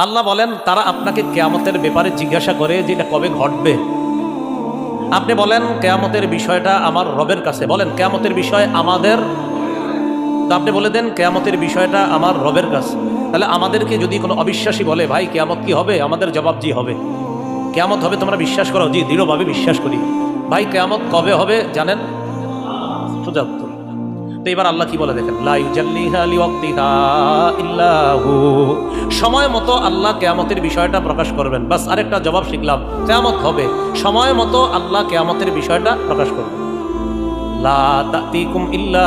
আল্লাহ বলেন তারা আপনাকে কিয়ামতের ব্যাপারে জিজ্ঞাসা করে যে এটা কবে ঘটবে। আপনি বলেন কিয়ামতের বিষয়টা আমার রবের কাছে, বলেন কিয়ামতের বিষয় আমাদের, তো আপনি বলে দেন কিয়ামতের বিষয়টা আমার রবের কাছে। তাহলে আমাদেরকে যদি কোনো অবিশ্বাসী বলে ভাই কিয়ামত কি হবে, আমাদের জবাব জি হবে। কিয়ামত হবে তোমরা বিশ্বাস করো? জি, দৃঢ়ভাবে বিশ্বাস করি। ভাই কিয়ামত কবে হবে জানেন? সোজা উত্তর। তো এবার আল্লাহ কি বলে দেখেন, লা ইউজাল্লিহা লিওয়াক্তিহা ইল্লা হু, সময় মতো আল্লাহ কিয়ামতের বিষয়টা প্রকাশ করবেন। বাস আরেকটা জবাব শিখলাম, কিয়ামত হবে, সময় মতো আল্লাহ কিয়ামতের বিষয়টা প্রকাশ করবেন। লা তাতিকুম ইল্লা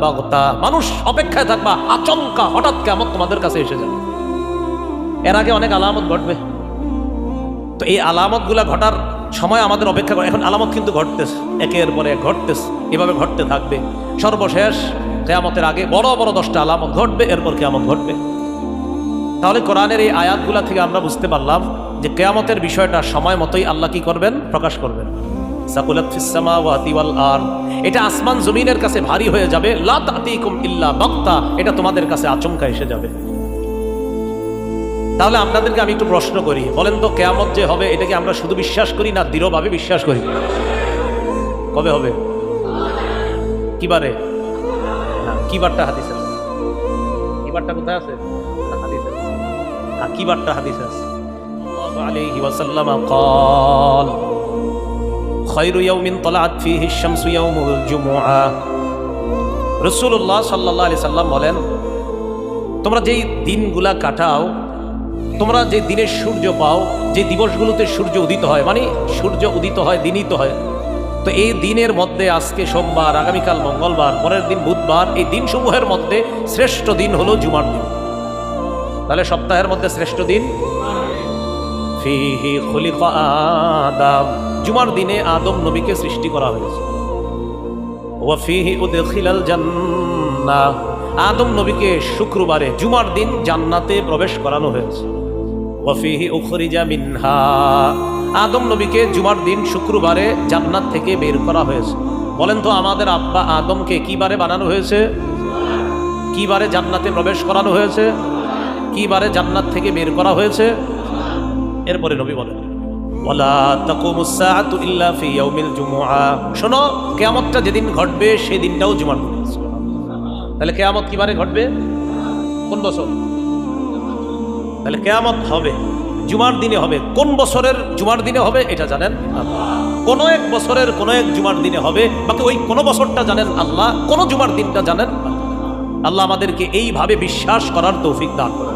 বাগতা, মানুষ অপেক্ষায় থাকবা, আচমকা হঠাৎ কিয়ামত তোমাদের কাছে এসে যাবে। এর আগে অনেক আলামত ঘটবে, তো এই আলামতগুলা ঘটার সময় আমাদের অপেক্ষা করে। এখন আলামত কিন্তু ঘটতেছে, একের পর এক ঘটতেছে, এভাবে ঘটতে থাকবে। সর্বশেষ কিয়ামতের আগে বড় বড় 10টা আলামত ঘটবে, এরপর কিয়ামত ঘটবে। তাহলে কোরআনের এই আয়াতগুলা থেকে আমরা বুঝতে পারলাম যে কিয়ামতের বিষয়টা সময় মতোই আল্লাহ কি করবেন, প্রকাশ করবেন। সাকুলাত ফিস সামাওয়াতি ওয়াল আরদ, এটা আসমান জমিনের কাছে ভারী হয়ে যাবে। লা তাতিকুম ইল্লা বাগতা, এটা তোমাদের কাছে আচমকা এসে যাবে। তাহলে আপনাদেরকে আমি একটু প্রশ্ন করি, বলেন তো কিয়ামত যে হবে এটা কি আমরা শুধু বিশ্বাস করি না দৃঢ়ভাবে বিশ্বাস করি? কবে হবে? কিবারে? না, কিবারটা হাদিসে আছে। কিবারটা কোথায় আছে? হাদিসে আছে। হ্যাঁ, কিবারটা হাদিসে আছে। সাল্লাল্লাহু আলাইহি ওয়াসাল্লাম قال خير يوم طلعت فيه الشمس يوم الجمعة। রাসূলুল্লাহ সাল্লাল্লাহু আলাইহি সাল্লাম বলেন, তোমরা যেই দিনগুলা কাটাও, তোমরা যে দিনের সূর্য পাও, যে দিবসগুলোতে সূর্য উদিত হয়, মানে সূর্য উদিত হয়, দিনই তো হয়, তো এই দিনের মধ্যে আজকে সোমবার, আগামীকাল মঙ্গলবার, পরের দিন বুধবার, এই দিনসমূহের মধ্যে শ্রেষ্ঠ দিন হলো জুমার দিন। তাহলে সপ্তাহের মধ্যে শ্রেষ্ঠ দিন ফিহি খুলিকা আদম, জুমার দিনে আদম নবীকে সৃষ্টি করা হয়েছে। ওয়া ফিহি উদখিলাল জান্নাহ, আদম নবীকে শুক্রবারে জুমার দিন জান্নাতে প্রবেশ করানো হয়েছে। ওয়া ফিহি উখরিজা মিনহা, আদম নবীকে জুমার দিন শুক্রবারে জান্নাত থেকে বের করা হয়েছে। বলেন তো আমাদের আব্বা আদমকে কি বারে বানানো হয়েছে? কি বারে জান্নাতে প্রবেশ করানো হয়েছে? কি বারে জান্নাত থেকে বের করা হয়েছে? এরপরে নবী বলেন, ওয়ালা তাকুমুস সাআতু ইল্লা ফি ইয়াউমিল জুমুআ, শোনো কিয়ামতটা যেদিন ঘটবে সেই দিনটাও জুমার দিন। তাহলে কিয়ামত কি বারে ঘটবে? কোন বছর? তাহলে কিয়ামত হবে জুমার দিনে হবে। কোন বছরের জুমার দিনে হবে এটা জানেন আল্লাহ। কোন এক বছরের কোন এক জুমার দিনে হবে, বাকি ওই কোন বছরটা জানেন আল্লাহ, কোন জুমার দিনটা জানেন আল্লাহ। আল্লাহ আমাদেরকে এইভাবে বিশ্বাস করার তৌফিক দান করেন।